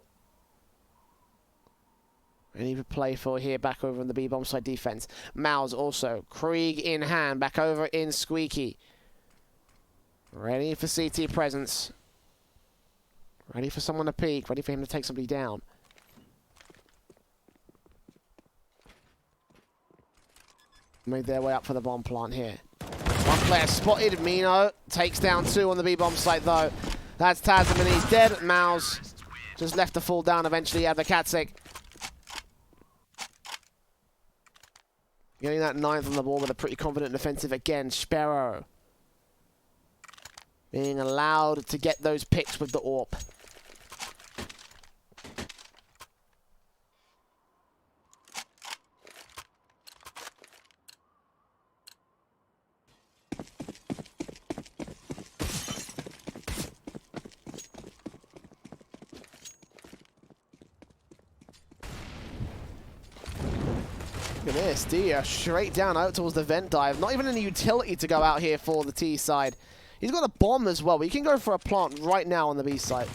Ready to play for here back over in the B bomb side defense. Mouse also. Krieg in hand. Back over in Squeaky. Ready for CT presence. Ready for someone to peek. Ready for him to take somebody down. Made their way up for the bomb plant here. One player spotted. Mino takes down 2 on the B bomb site though. That's Taz and he's dead. Mouse just left to fall down eventually. adwokacik getting that 9th on the ball with a pretty confident defensive again. Sparrow being allowed to get those picks with the AWP. Look at this, Dia straight down out towards the vent dive. Not even any utility to go out here for the T side. He's got a bomb as well, but he can go for a plant right now on the B side.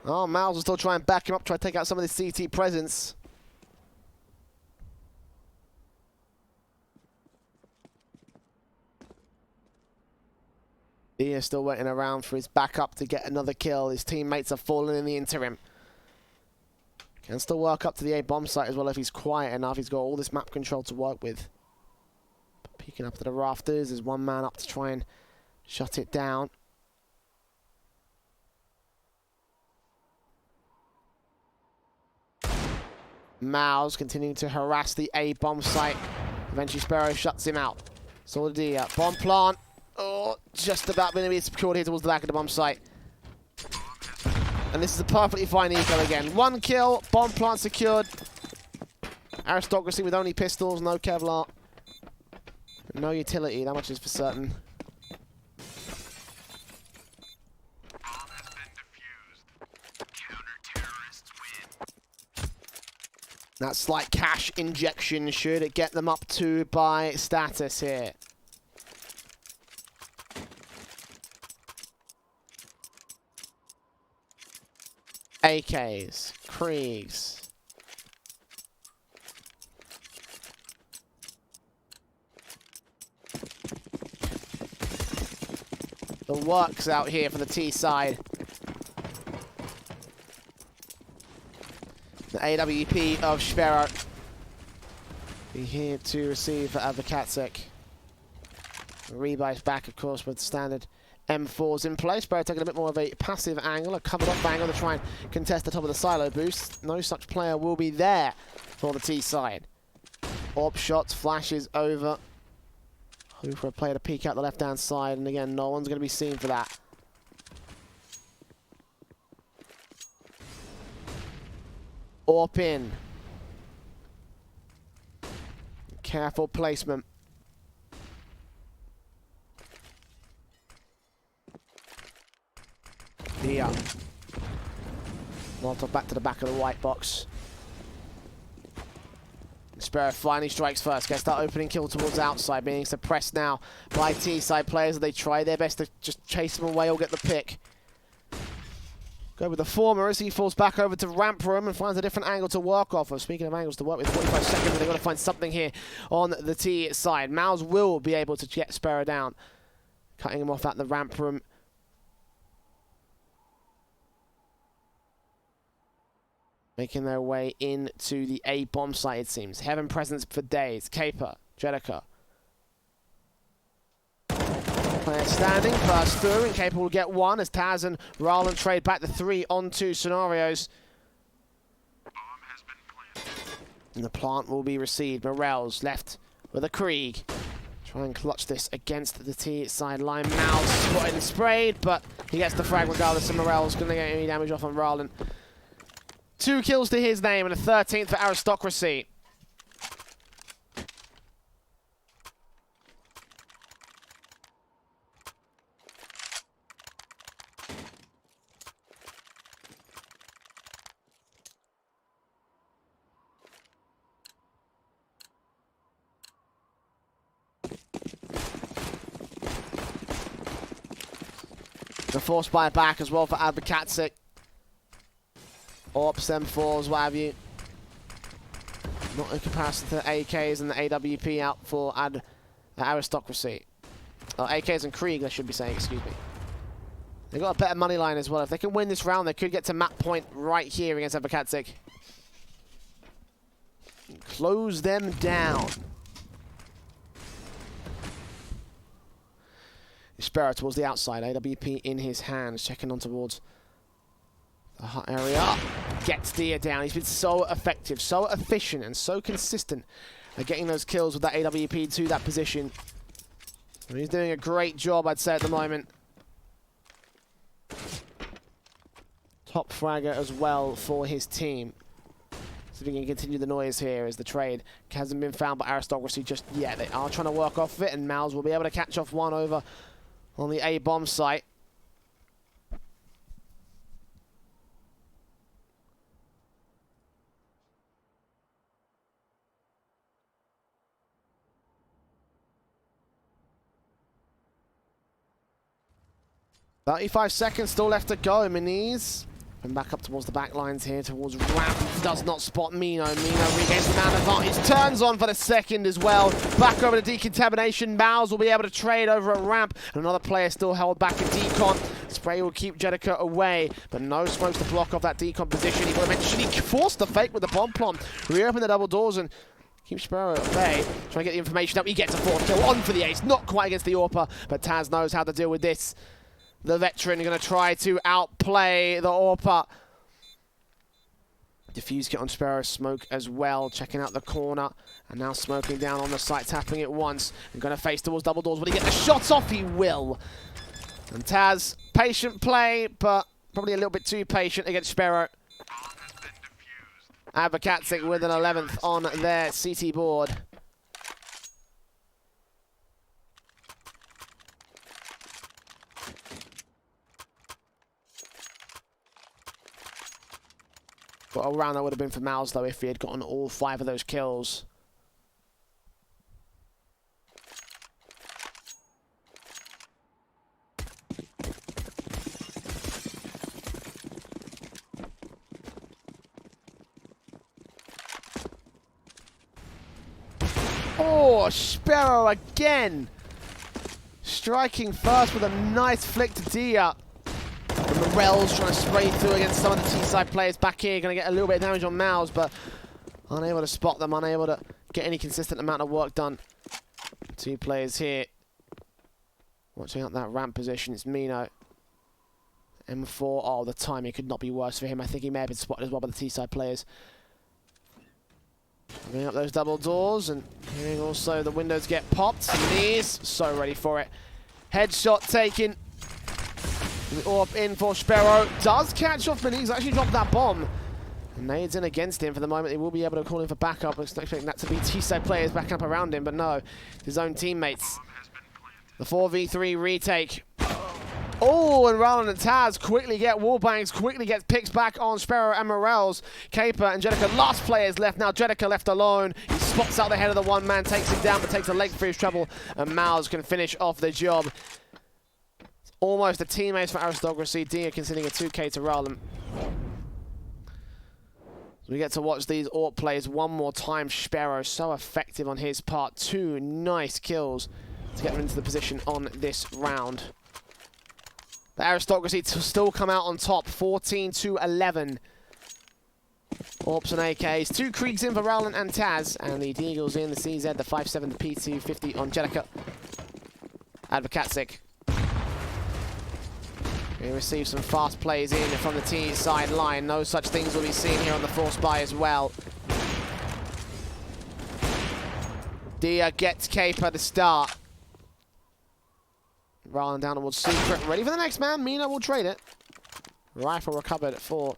Oh, Miles will still try and back him up, try to take out some of the CT presence. Dia still waiting around for his backup to get another kill. His teammates have fallen in the interim. Can still work up to the A bomb site as well if he's quiet enough. He's got all this map control to work with. Peeking up to the rafters. There's one man up to try and shut it down. Mouse continuing to harass the A bomb site. Eventually Sparrow shuts him out. Solidia, bomb plant. Oh, just about being secured here towards the back of the bomb site. And this is a perfectly fine eco again. One kill, bomb plant secured. Aristocracy with only pistols, no Kevlar. No utility, that much is for certain. That slight cash injection should get them up to by status here. AKs, Kriegs. The works out here for the T side. The AWP of Sparrow. Be here to receive adwokacik. Rebuys back, of course, with standard M4s in place. Sparrow taking a bit more of a passive angle, a covered up angle to try and contest the top of the silo boost. No such player will be there for the T side. Orb shots, flashes over. Hoping for a player to peek out the left-hand side, and again, no one's going to be seen for that. Orp in. Careful placement. Here. Molotov back to the back of the white box. Sparrow finally strikes first. Gets that opening kill towards outside, being suppressed now by T-side players as they try their best to just chase him away or get the pick. Go with the former as he falls back over to ramp room and finds a different angle to work off of. Speaking of angles to work with, 45 seconds, they've got to find something here on the T side. Mouse will be able to get Sparrow down. Cutting him off at the ramp room. Making their way into the A bomb site, it seems. Heaven presence for days. Caper, Jedica. Player standing, burst through, and Caper will get one as Taz and Rowland trade back the 3-on-2 scenarios. And the plant will be received. Morels left with a Krieg. Try and clutch this against the T sideline. Mouse spotted and sprayed, but he gets the frag regardless, and Morels going to get any damage off on Rowland. 2 kills to his name and a 13th for Aristocracy. The force buy back as well for adwokacik. Orps, M4s, what have you. Not in comparison to the AKs and the AWP out for Aristocracy. Oh, AKs and Krieg, I should be saying, excuse me. They've got a better money line as well. If they can win this round, they could get to map point right here against adwokacik. Close them down. Sparrow towards the outside, AWP in his hands, checking on towards the hot area. Gets Dia down. He's been so effective, so efficient, and so consistent at getting those kills with that AWP to that position. And he's doing a great job, I'd say, at the moment. Top fragger as well for his team. So we can continue the noise here as the trade hasn't been found by Aristocracy just yet. They are trying to work off of it, and Mal's will be able to catch off one over on the A bomb site. 35 seconds still left to go. Miniz. And back up towards the back lines here, towards Ramp. Does not spot Mino. Mino regains the man advantage. Turns on for the second as well. Back over to decontamination. Mouse will be able to trade over at Ramp. And another player still held back at decon. Spray will keep Jedika away, but no smokes to block off that decon position. He will eventually force the fake with the bomb plomb. Reopen the double doors and keep Sparrow at bay. Trying to get the information up. He gets a 4th kill on for the ace. Not quite against the AWPer, but Taz knows how to deal with this. The veteran going to try to outplay the AWPer. Diffuse kit on Sparrow, smoke as well, checking out the corner, and now smoking down on the site, tapping it once, and going to face towards double doors. Will he get the shots off? He will. And Taz, patient play, but probably a little bit too patient against Sparrow. adwokacik with an 11th on their CT board. What a round that would have been for Mouse, though, if he had gotten all 5 of those kills. Oh, Sparrow again! Striking first with a nice flick to Dia. And Morel's trying to spray through against some of the T-side players back here. Going to get a little bit of damage on Mouse, but unable to spot them, unable to get any consistent amount of work done. 2 players here. Watching out that ramp position, it's Mino. M4, oh, the timing could not be worse for him. I think he may have been spotted as well by the T-side players. Bring up those double doors, and hearing also the windows get popped. Knees, so ready for it. Headshot taken. The AWP in for Sparrow. Does catch off, but he's actually dropped that bomb. And nades in against him for the moment. He will be able to call in for backup. Expecting that to be T-side players backing up around him, but no, his own teammates. The 4v3 retake. Oh, and Rowland and Taz quickly get wallbangs, quickly gets picks back on Sparrow and Morels. Caper and Jedika, last players left now. Jedika left alone. He spots out the head of the one man, takes him down, but takes a leg for his trouble. And Mouse can finish off the job. Almost a teammates for Aristocracy. Dia conceding a 2k to Rowland. We get to watch these AWP plays one more time. Sparrow so effective on his part. 2 nice kills to get them into the position on this round. The Aristocracy to still come out on top, 14-11. AWPs and AKs. 2 Kriegs in for Rowland and Taz. And the Deagles in, the CZ, the 5.7, the P2, 50 on Jedika. adwokacik. We receive some fast plays in from the T side line. No such things will be seen here on the force buy as well. Dia gets Caper to start. Rowland down towards Secret. Ready for the next man. Mina will trade it. Rifle recovered for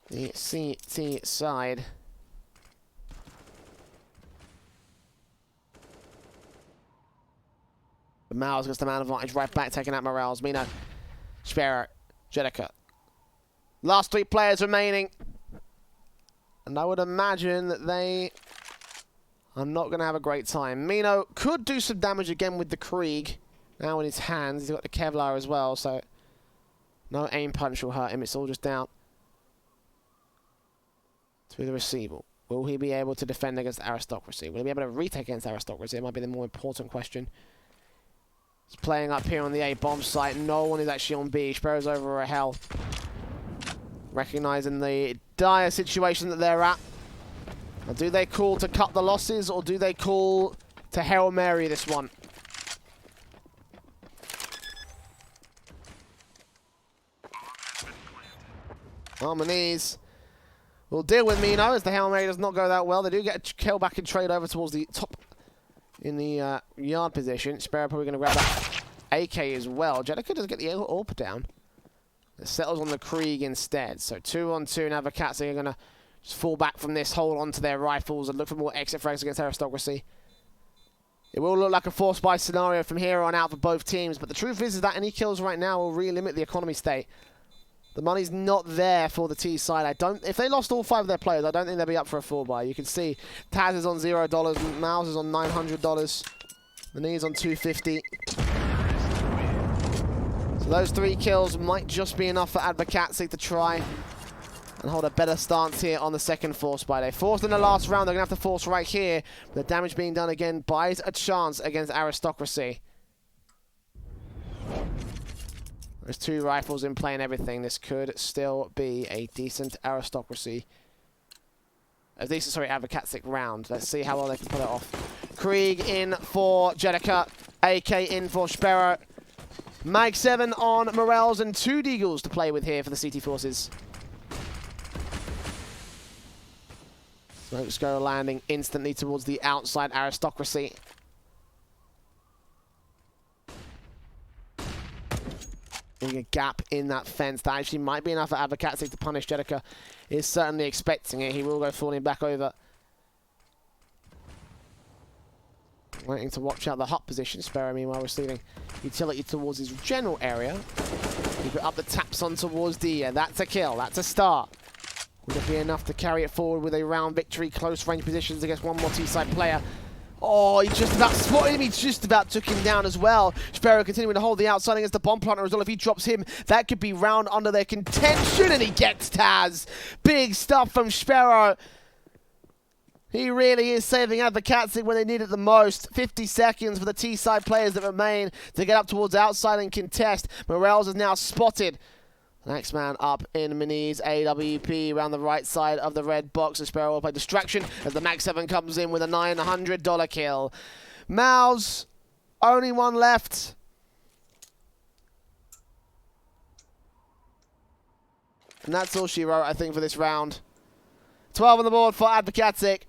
the CT side. Miles gets the man advantage right back, taking out Morels. Mina, Sparrow, Jedika. Last 3 players remaining. And I would imagine that they are not going to have a great time. Mino could do some damage again with the Krieg. Now in his hands. He's got the Kevlar as well, so no aim punch will hurt him. It's all just down to the receiver. Will he be able to defend against Aristocracy? Will he be able to retake against Aristocracy? It might be the more important question. He's playing up here on the A bomb site. No one is actually on B. Sparrow's over a hell. Recognizing the dire situation that they're at. Now, do they call to cut the losses, or do they call to Hail Mary this one? Harmonies will deal with Mino as the Hail Mary does not go that well. They do get a kill back and trade over towards the top in the yard position. Sparrow probably going to grab that AK as well. Jedika does get the AWP down. It settles on the Krieg instead. So 2-on-2 now. adwokacik are going to just fall back from this, hold on to their rifles and look for more exit frags against Aristocracy. It will look like a force buy scenario from here on out for both teams, but the truth is that any kills right now will really limit the economy state. The money's not there for the T side. If they lost all 5 of their players, I don't think they'll be up for a full buy. You can see Taz is on $0, Mouse is on $900, the knee's on $250. So those 3 kills might just be enough for adwokacik to try and hold a better stance here on the second force buy. They forced in the last round. They're going to have to force right here. The damage being done again buys a chance against Aristocracy. There's 2 rifles in play and everything. This could still be a decent Aristocracy. A decent, sorry, adwokacik round. Let's see how well they can pull it off. Krieg in for Jedika. AK in for Sparrow. Mag 7 on Morels and 2 Deagles to play with here for the CT forces. Smokes go landing instantly towards the outside Aristocracy. A gap in that fence that actually might be enough for adwokacik to punish. Jedika is certainly expecting it. He will go falling back over. Waiting to watch out the hot position. Sparrow meanwhile receiving utility towards his general area. Keep it up the taps on towards D. That's a kill. That's a start. Would it be enough to carry it forward with a round victory? Close range positions against one more T-side player. Oh, he just about spotted him. He just about took him down as well. Sparrow continuing to hold the outside against the bomb planter as well. If he drops him, that could be round under their contention, and he gets Taz. Big stuff from Sparrow. He really is saving adwokacik when they need it the most. 50 seconds for the T-side players that remain to get up towards outside and contest. Morels is now spotted. Next man up in Minis, AWP around the right side of the red box. The Sparrow will play distraction as the Mag 7 comes in with a $900 kill. Mouse, only one left. And that's all she wrote, I think, for this round. 12 on the board for adwokacik.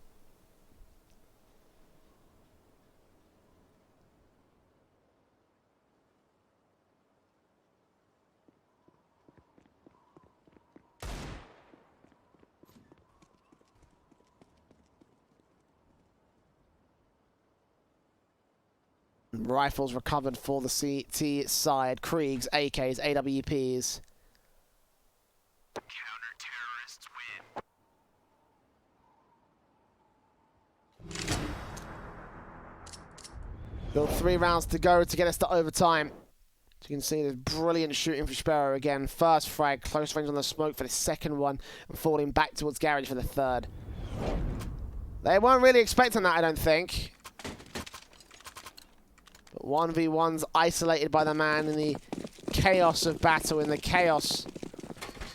Rifles recovered for the CT side. Kriegs, AKs, AWPs. Counter-terrorists win. Still 3 rounds to go to get us to overtime. As you can see, there's brilliant shooting for Sparrow again. First frag, close range on the smoke for the second one, and falling back towards Garage for the third. They weren't really expecting that, I don't think. 1v1's isolated by the man in the chaos of battle, in the chaos.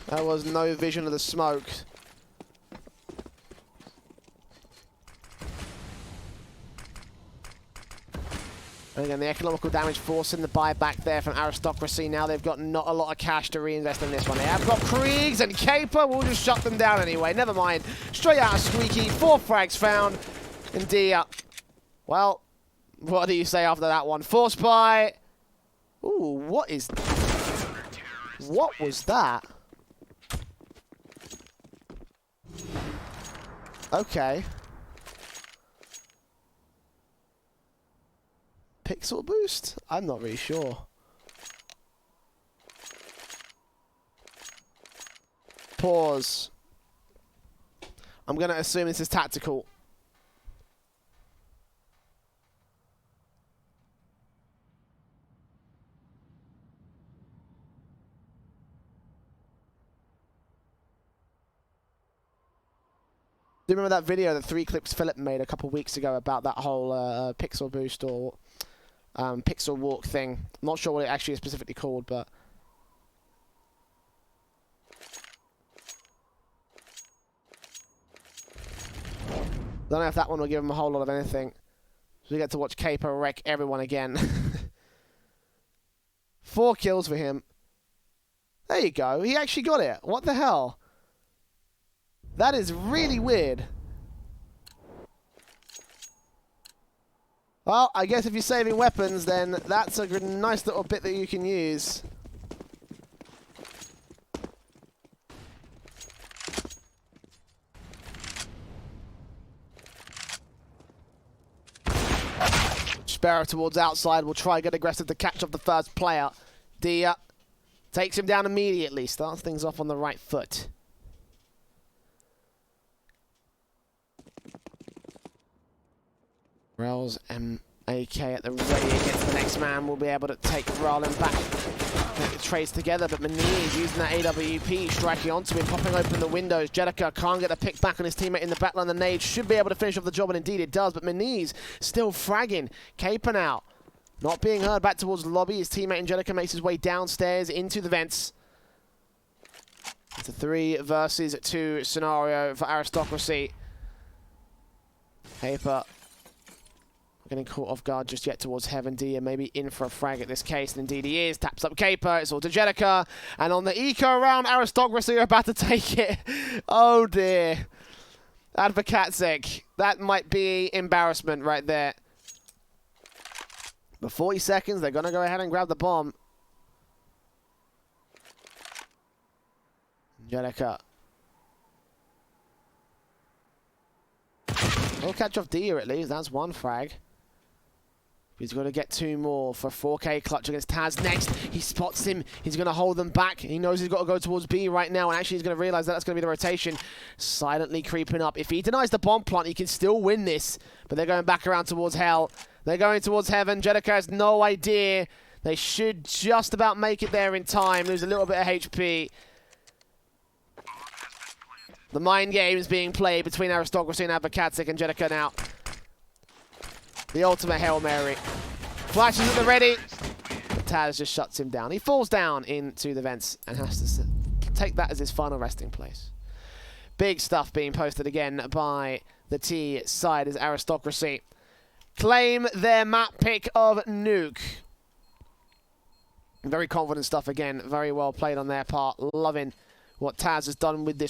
There was no vision of the smoke. And again, the economical damage forcing the buyback there from Aristocracy. Now they've got not a lot of cash to reinvest in this one. They have got Kriegs and Caper. We'll just shut them down anyway. Never mind. Straight out of Squeaky. 4 frags found. And Dia. Well, what do you say after that one? Force buy. Ooh, what is... What was that? Okay. Pixel boost? I'm not really sure. Pause. I'm going to assume this is tactical. Do you remember that video that 3 Clips Philip made a couple weeks ago about that whole pixel boost or pixel walk thing? I'm not sure what it actually is specifically called, but... Don't know if that one will give him a whole lot of anything. So we get to watch Caper wreck everyone again. 4 kills for him. There you go. He actually got it. What the hell? That is really weird. Well, I guess if you're saving weapons, then that's a nice little bit that you can use. Sparrow towards outside. Will try and get aggressive to catch up the first player. Dia takes him down immediately. Starts things off on the right foot. Rels and AK DK at the ready against the next man. Will be able to take Ralin back. Get the trades together, but Maniz using that AWP, striking onto him, popping open the windows. Jedika can't get the pick back on his teammate in the backline. The nade should be able to finish off the job, and indeed it does, but Maniz still fragging. Caper now, not being heard back towards the lobby. His teammate in Jedika makes his way downstairs into the vents. It's a 3 versus 2 scenario for Aristocracy. Caper getting caught off guard just yet towards Heaven. Dia maybe in for a frag at this case, and indeed he is. Taps up Caper, it's all to Jedika, and on the eco round, Aristocracy are about to take it. Oh dear. Adwokacik, that might be embarrassment right there. But 40 seconds, they're going to go ahead and grab the bomb. Jedika. He'll catch off Dia at least, that's 1 frag. He's got to get 2 more for 4K clutch against Taz next. He spots him. He's going to hold them back. He knows he's got to go towards B right now, and actually he's going to realize that that's going to be the rotation. Silently creeping up. If he denies the bomb plant, he can still win this. But they're going back around towards Hell. They're going towards Heaven. Jedika has no idea. They should just about make it there in time. Lose a little bit of HP. The mind game is being played between Aristocracy and Adwokacik, and Jedika now. The ultimate Hail Mary. Flashes at the ready. Taz just shuts him down. He falls down into the vents and has to take that as his final resting place. Big stuff being posted again by the T side as Aristocracy claim their map pick of Nuke. Very confident stuff again. Very well played on their part. Loving what Taz has done with this